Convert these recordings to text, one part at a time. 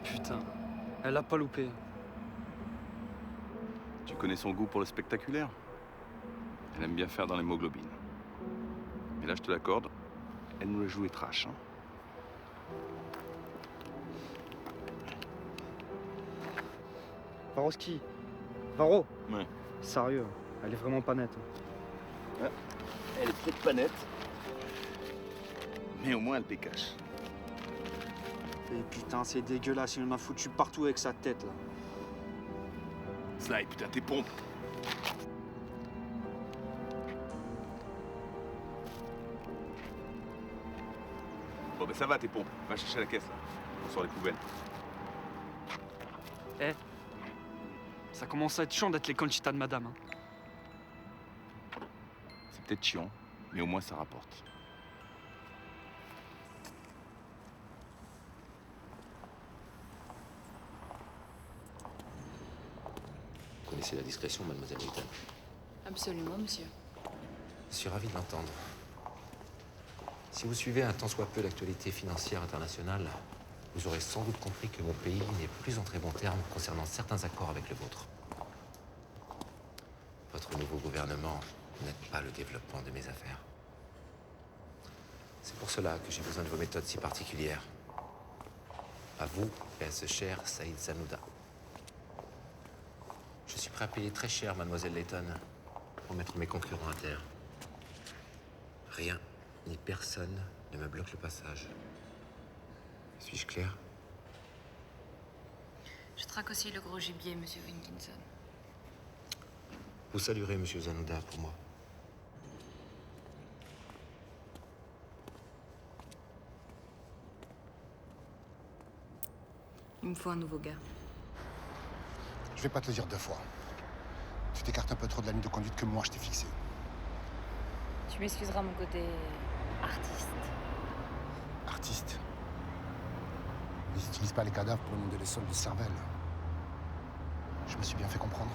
Putain, elle a pas loupé. Tu connais son goût pour le spectaculaire? Elle aime bien faire dans l'hémoglobine. Mais là, je te l'accorde, elle nous l'a joué trash. Hein. Varoski, Varo, Ouais. sérieux, elle est vraiment pas nette. Ouais. Elle est peut-être pas nette, mais au moins elle pécache. Et putain, c'est dégueulasse, il en a foutu partout avec sa tête là. Sly, putain, tes pompes. Bon, ben ça va, tes pompes. Va chercher la caisse, là. On sort les poubelles. Eh, ça commence à être chiant d'être les Conchita de madame. Hein. C'est peut-être chiant, mais au moins ça rapporte. Vous connaissez la discrétion, mademoiselle Layton? Absolument, monsieur. Je suis ravi de l'entendre. Si vous suivez un tant soit peu l'actualité financière internationale, vous aurez sans doute compris que mon pays n'est plus en très bons termes concernant certains accords avec le vôtre. Votre nouveau gouvernement n'aide pas le développement de mes affaires. C'est pour cela que j'ai besoin de vos méthodes si particulières. À vous et à ce cher Saïd Zanouda. Je suis prêt à payer très cher, mademoiselle Layton, pour mettre mes concurrents à terre. Rien ni personne ne me bloque le passage. Suis-je clair? Je traque aussi le gros gibier, monsieur Wilkinson. Vous saluerez monsieur Zanouda pour moi. Il me faut un nouveau gars. Je vais pas te le dire deux fois. Tu t'écartes un peu trop de la ligne de conduite que moi je t'ai fixée. Tu m'excuseras mon côté artiste. Artiste. Ils n'utilisent pas les cadavres pour inonder les sols de cervelle. Je me suis bien fait comprendre.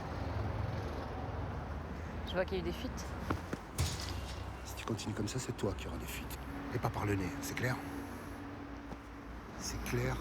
Je vois qu'il y a eu des fuites. Si tu continues comme ça, c'est toi qui auras des fuites. Et pas par le nez, c'est clair? C'est clair?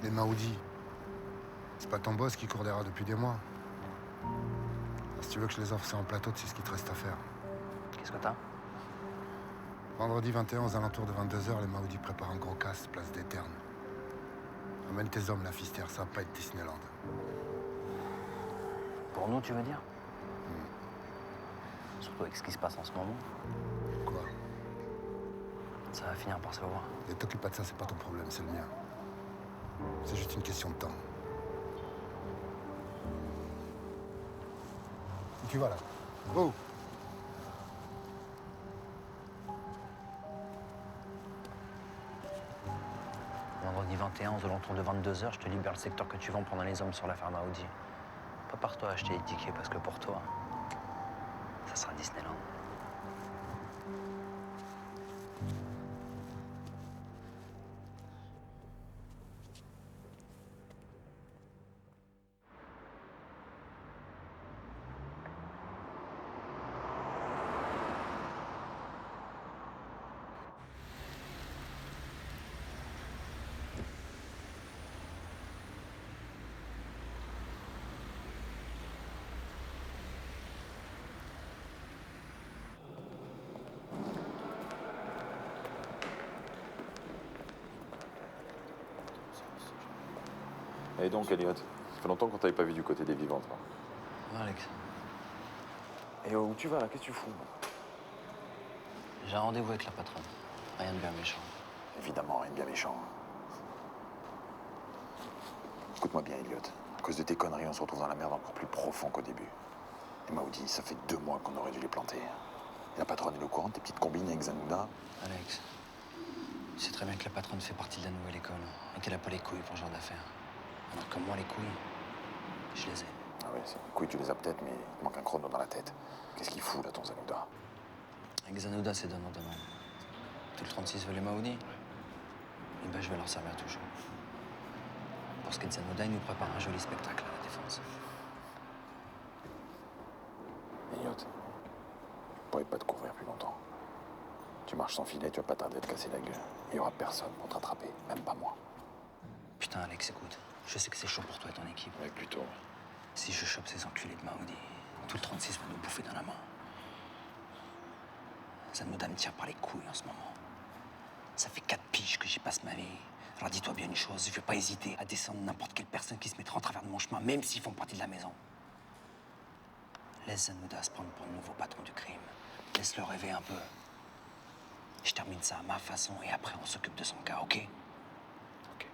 Les Maoudis. C'est pas ton boss qui court derrière depuis des mois. Si tu veux que je les offre ça en plateau, c'est ce qu'il te reste à faire. Qu'est-ce que t'as? Vendredi 21 aux alentours de 22h, les Maoudis préparent un gros casse, place des Ternes. Amène tes hommes, la Fistière, ça va pas être Disneyland. Pour nous, tu veux dire? Surtout avec ce qui se passe en ce moment. Quoi? Ça va finir par se voir. Ne t'occupe pas de ça, c'est pas ton problème, c'est le mien. C'est juste une question de temps. Où tu vas là? Oh! Vendredi 21, aux alentours de 22h, je te libère le secteur que tu vends pendant les hommes sur la ferme Audi. Prépare-toi à acheter les tickets parce que pour toi, ça sera Disneyland. Et donc, Elliot, ça fait longtemps qu'on t'avait pas vu du côté des vivants, toi. Ouais, Alex, Et où tu vas là? Qu'est-ce que tu fous? j'ai un rendez-vous avec la patronne. Rien de bien méchant. Évidemment, rien de bien méchant. Écoute-moi bien, Elliot. À cause de tes conneries, on se retrouve dans la merde encore plus profond qu'au début. Les Maoudis, ça fait 2 mois qu'on aurait dû les planter. Et la patronne est au courant de tes petites combines avec Zanouda. Alex, tu sais très bien que la patronne fait partie de la nouvelle école et qu'elle a pas les couilles pour ce genre d'affaires. Alors que moi, les couilles, je les ai. Ah oui, c'est couilles, tu les as peut-être, mais il te manque un chrono dans la tête. Qu'est-ce qu'il fout là, ton Zanouda? Avec Zanouda, c'est donnant-donnant. Tout le 36 veut les Maoudis. Et ben, je vais leur servir toujours. Pour ce qui est de Zanouda, il nous prépare un joli spectacle à la défense. Elliot, je pourrais pas te couvrir plus longtemps. Tu marches sans filet, tu vas pas tarder à te casser la gueule. Il y aura personne pour te rattraper, même pas moi. Putain, Alex, écoute. Je sais que c'est chaud pour toi et ton équipe. Mais plutôt. Si je chope ces enculés de Maoudi, tout le 36 va nous bouffer dans la main. Zanouda me tire par les couilles en ce moment. Ça fait 4 piges que j'y passe ma vie. Alors dis-toi bien une chose, je vais pas hésiter à descendre n'importe quelle personne qui se mettra en travers de mon chemin, même s'ils font partie de la maison. Laisse Zanouda se prendre pour le nouveau patron du crime. Laisse-le rêver un peu. Je termine ça à ma façon et après on s'occupe de son cas, ok? Ok.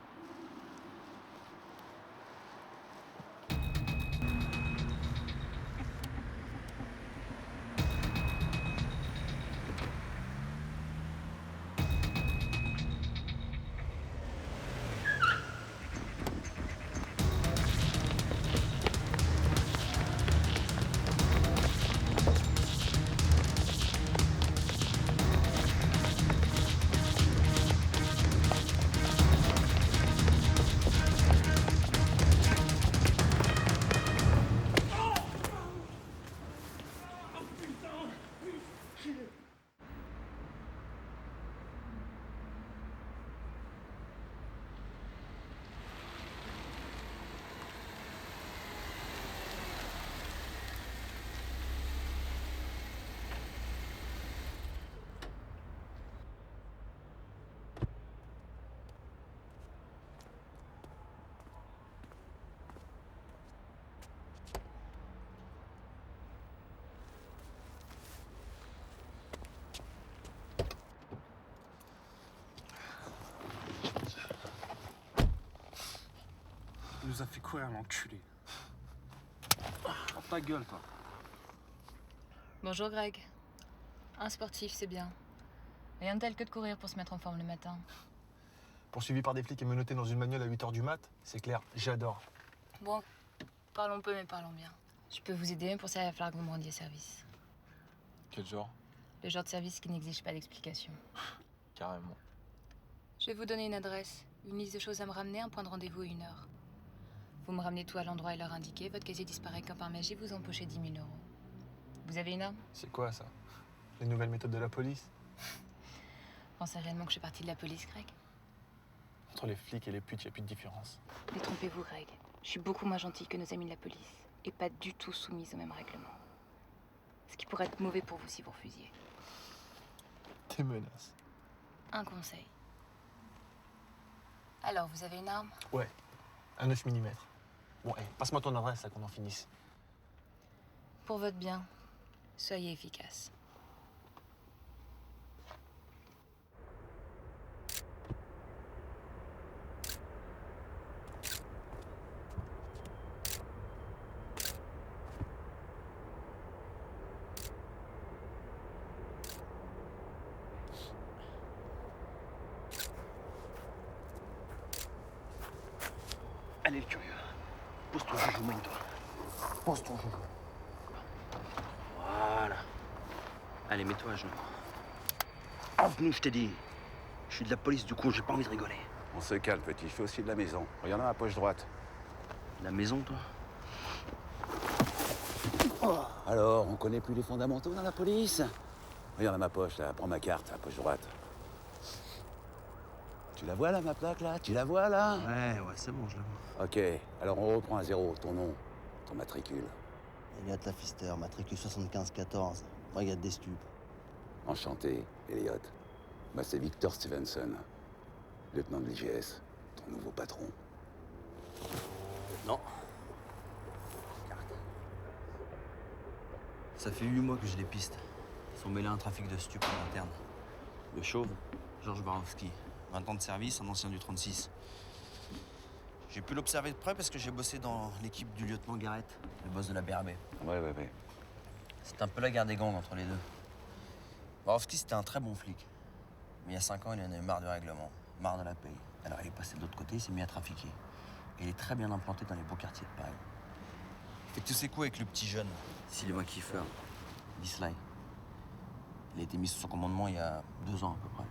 Il nous a fait courir, l'enculé. Ferme ta gueule, toi. Bonjour Greg. Un sportif, c'est bien. Rien de tel que de courir pour se mettre en forme le matin. Poursuivi par des flics et menotté dans une bagnole à 8h du mat, c'est clair, j'adore. Bon, parlons peu mais parlons bien. Je peux vous aider, mais pour ça, il va falloir que vous me rendiez service. Quel genre? Le genre de service qui n'exige pas d'explication. Carrément. Je vais vous donner une adresse, une liste de choses à me ramener, un point de rendez-vous et 1 heure. Vous me ramenez tout à l'endroit et l'heure indiquée, votre casier disparaît comme par magie, vous empochez 10 000 €. Vous avez une arme? C'est quoi ça? Les nouvelles méthodes de la police? Pensez réellement que je fais partie de la police, Greg? Entre les flics et les putes, y a plus de différence. Détrompez-vous, Greg. Je suis beaucoup moins gentille que nos amis de la police. Et pas du tout soumise aux mêmes règlements. Ce qui pourrait être mauvais pour vous si vous refusiez. Tes menaces. Un conseil. Alors, vous avez une arme? Ouais, un 9 mm. Bon, passe-moi ton adresse, là, qu'on en finisse. Pour votre bien, soyez efficace. Allez, le curieux. Pose ton joujou, mène-toi. Pose ton joujou. Voilà. Allez, mets-toi à genoux. À genoux, je t'ai dit. Je suis de la police, du coup, j'ai pas envie de rigoler. On se calme, petit. Je fais aussi de la maison. Regarde dans ma poche droite. La maison, toi? Alors, on connaît plus les fondamentaux dans la police? Regarde dans ma poche, là. Prends ma carte, la poche droite. Tu la vois, là, ma plaque, là? Tu la vois, là? Ouais, c'est bon, je la vois. Ok. Alors, on reprend à zéro. Ton nom, ton matricule. Elliot Lafister, matricule 7514, brigade des stupes. Enchanté, Elliot. Bah, c'est Victor Stevenson, lieutenant de l'IGS, ton nouveau patron. Non. Ça fait 8 mois que je les piste. Ils sont mêlés à un trafic de stupes en interne. Le chauve, Georges Barowski. 20 ans de service, un ancien du 36. J'ai pu l'observer de près parce que j'ai bossé dans l'équipe du lieutenant Garrett, le boss de la BRB. Ouais. C'était un peu la guerre des gangs entre les deux. Barowski, c'était un très bon flic. Mais il y a 5 ans, il en avait marre du règlement, marre de la paye. Alors il est passé de l'autre côté, il s'est mis à trafiquer. Et il est très bien implanté dans les beaux quartiers de Paris. Il fait tous ses coups avec le petit jeune, Sylvain Kiefer, Disley. Il a été mis sous son commandement il y a 2 ans à peu près.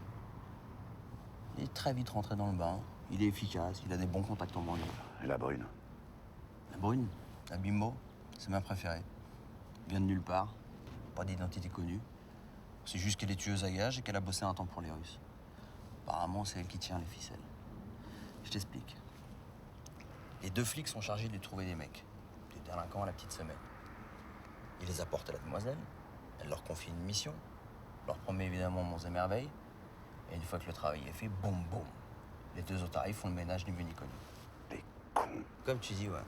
Il est très vite rentré dans le bain, il est efficace, il a des bons contacts en banlieue. Et la brune? La brune, la bimbo, c'est ma préférée. Vient de nulle part, pas d'identité connue. C'est juste qu'elle est tueuse à gages et qu'elle a bossé un temps pour les Russes. Apparemment, c'est elle qui tient les ficelles. Je t'explique. Les 2 flics sont chargés de lui trouver des mecs, des délinquants à la petite semaine. Ils les apportent à la demoiselle, elle leur confie une mission, leur promet évidemment monts et merveilles, et une fois que le travail est fait, boum boum. Les 2 autres arrivent, font le ménage ni vu ni connu. Les cons. Comme tu dis, ouais.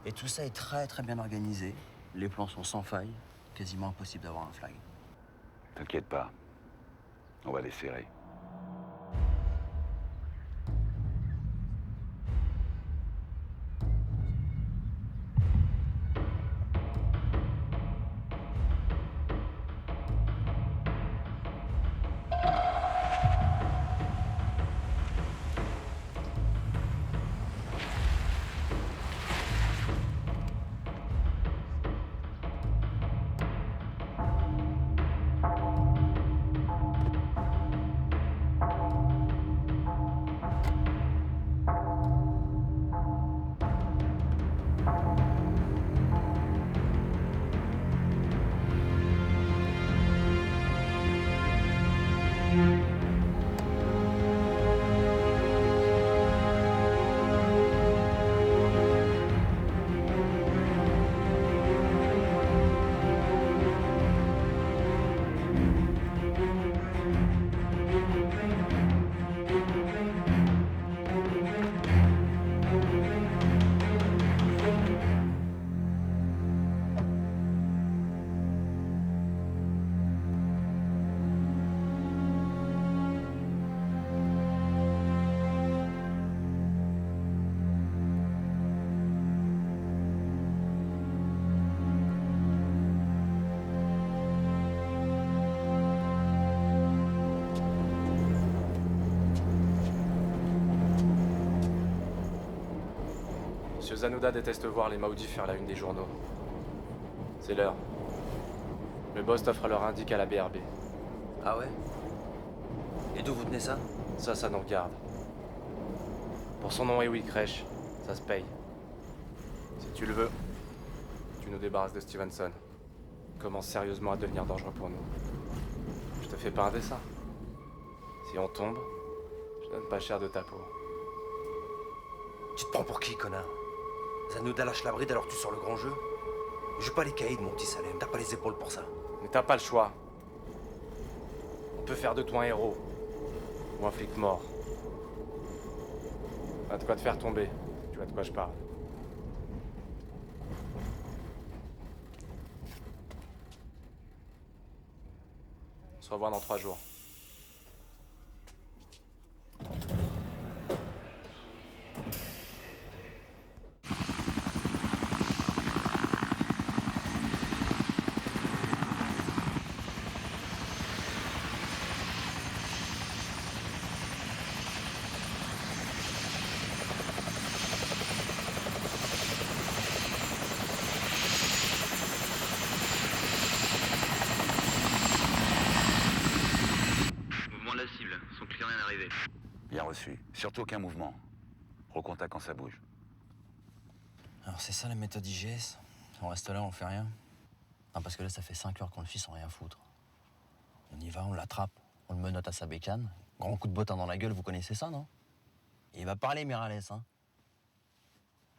Et tout ça est très très bien organisé. Les plans sont sans faille, quasiment impossible d'avoir un flag. T'inquiète pas. On va les serrer. Monsieur Zanouda déteste voir les Maudits faire la une des journaux. C'est l'heure. Le boss t'offre leur indique à la BRB. Ah ouais? Et d'où vous tenez ça? Ça nous regarde. Pour son nom, et oui, crèche, ça se paye. Si tu le veux, tu nous débarrasses de Stevenson. Commence sérieusement à devenir dangereux pour nous. Je te fais pas un dessin. Si on tombe, je donne pas cher de ta peau. Tu te prends pour qui, connard? Zanouda lâche la bride alors tu sors le grand jeu? Joue pas les caïds, mon petit Salem. T'as pas les épaules pour ça. Mais t'as pas le choix. On peut faire de toi un héros. Ou un flic mort. T'as de quoi te faire tomber. Tu vois de quoi je parle. On se revoit dans 3 jours. Mouvement de la cible, son client vient d'arriver. Bien reçu. Surtout aucun mouvement. Recontacte quand ça bouge. Alors c'est ça la méthode IGS? On reste là, on fait rien? Non, parce que là, ça fait 5 heures qu'on le suit sans rien foutre. On y va, on l'attrape, on le menotte à sa bécane. Grand coup de bottin dans la gueule, vous connaissez ça, non? Et il va parler, Miralles, hein?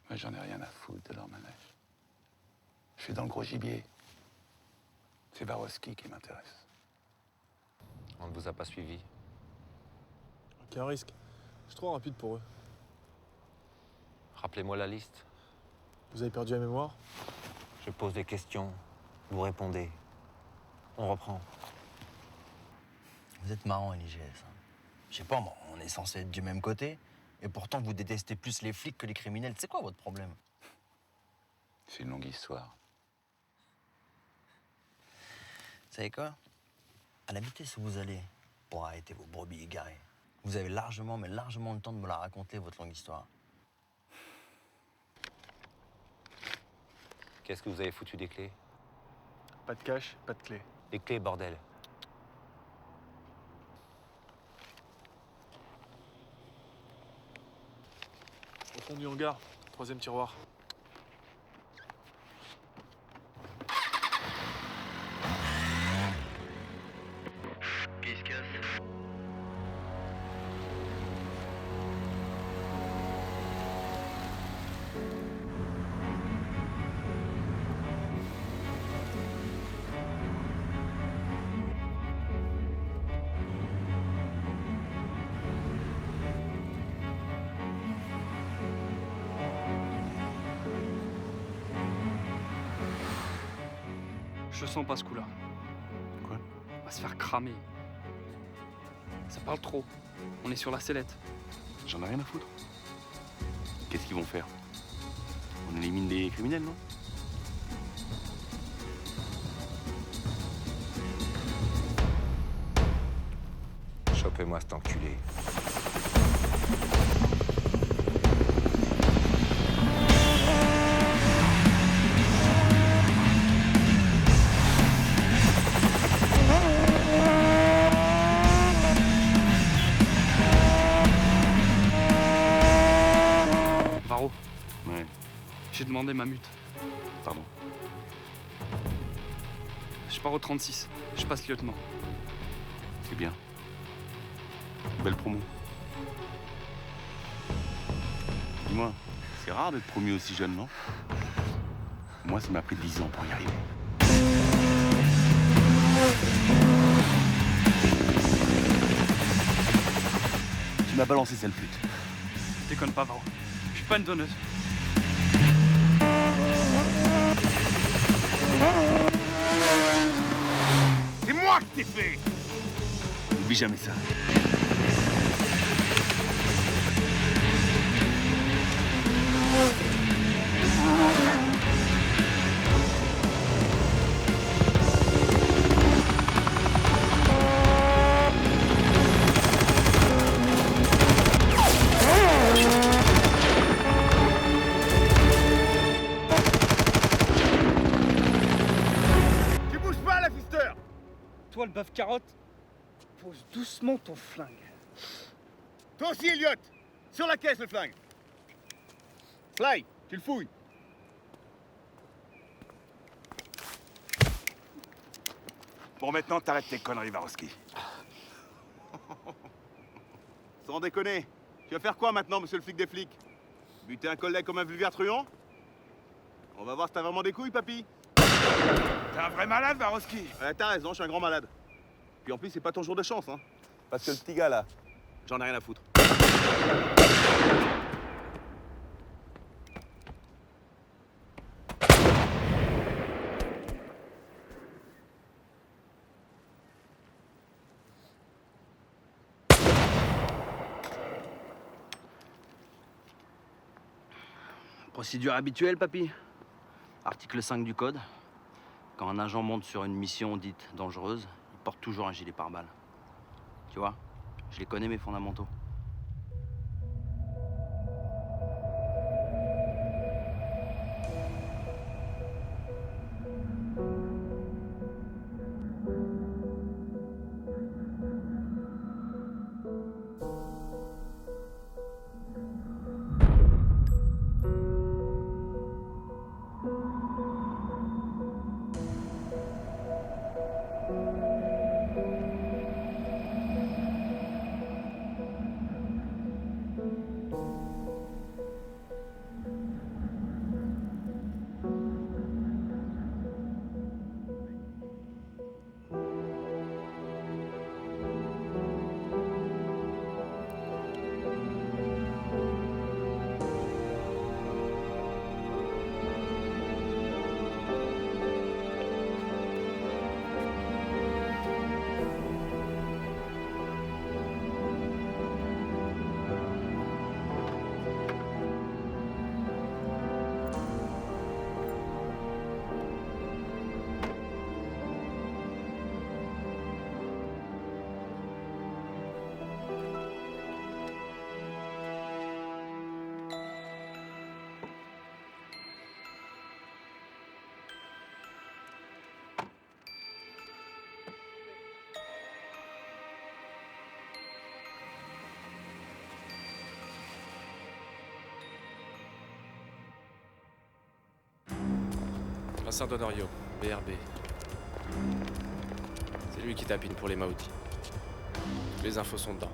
Moi, j'en ai rien à foutre de leur manège. Je suis dans le gros gibier. C'est Warowski qui m'intéresse. On ne vous a pas suivi. Aucun risque. Je suis trop rapide pour eux. Rappelez-moi la liste. Vous avez perdu la mémoire? Je pose des questions. Vous répondez. On reprend. Vous êtes marrant, l'IGS. Hein. Je sais pas, moi, on est censé être du même côté. Et pourtant, vous détestez plus les flics que les criminels. C'est quoi votre problème? C'est une longue histoire. Vous savez quoi? À la vitesse où vous allez pour arrêter vos brebis égarées, vous avez largement, mais largement le temps de me la raconter, votre longue histoire. Qu'est-ce que vous avez foutu des clés? Pas de cash, pas de clé. Les clés, bordel. Au fond du hangar, 3e tiroir. Qui se casse? Je sens pas ce coup-là. Quoi? On va se faire cramer. Ça parle trop. On est sur la sellette. J'en ai rien à foutre. Qu'est-ce qu'ils vont faire? On élimine des criminels, non? Chopez-moi cet enculé. Varro, Ouais, j'ai demandé ma mute. pardon. Je pars au 36. Je passe lieutenant. C'est bien. Belle promo. Dis-moi, c'est rare d'être promu aussi jeune, non? Moi, ça m'a pris 10 ans pour y arriver. Tu m'as balancé sale pute. Déconne pas, Varro. Je suis pas une donneuse. C'est moi qui t'ai fait! N'oublie jamais ça. Tu bouges pas, la fister! Toi, le bœuf carotte, pose doucement ton flingue. Toi aussi, Elliot! Sur la caisse, le flingue! Fly, tu le fouilles! Bon, maintenant, t'arrêtes tes conneries, Warowski. Sans déconner, tu vas faire quoi maintenant, monsieur le flic des flics? Buter un collègue comme un vulgaire truand? On va voir si t'as vraiment des couilles, papy. T'es un vrai malade, Varoski. Ouais, t'as raison, je suis un grand malade. Puis en plus, c'est pas ton jour de chance, hein. Parce que le petit gars, là, j'en ai rien à foutre. Procédure habituelle, papy. Article 5 du code. Quand un agent monte sur une mission dite dangereuse, il porte toujours un gilet pare-balles. Tu vois, je les connais, mes fondamentaux. Vincent Donorio, BRB. C'est lui qui tapine pour les Maoudis. Les infos sont dedans.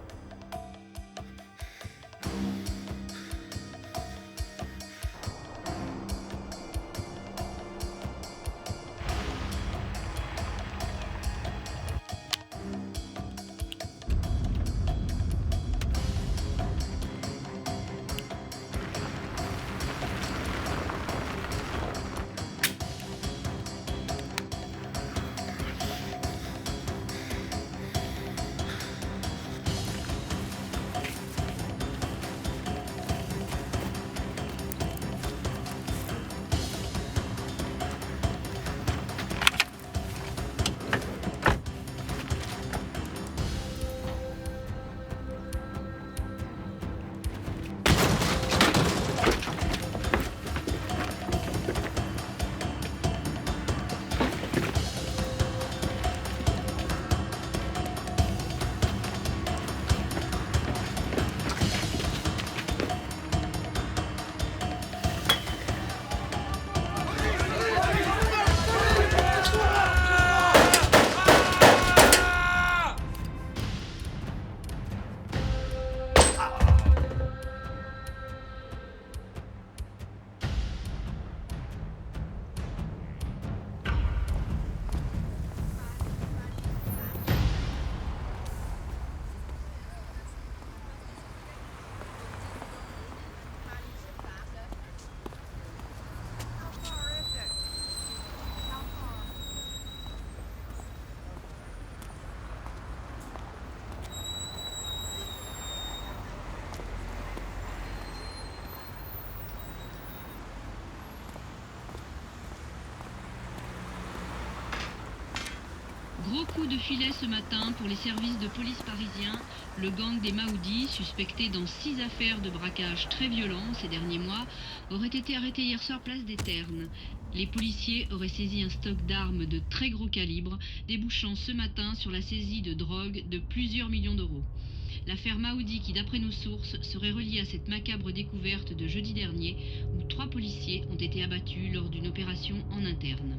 Gros coup de filet ce matin pour les services de police parisiens. Le gang des Maoudis, suspecté dans 6 affaires de braquage très violents ces derniers mois, aurait été arrêté hier soir place des Ternes. Les policiers auraient saisi un stock d'armes de très gros calibre, débouchant ce matin sur la saisie de drogue de plusieurs millions d'euros. L'affaire Maoudi, qui d'après nos sources, serait reliée à cette macabre découverte de jeudi dernier, où 3 policiers ont été abattus lors d'une opération en interne.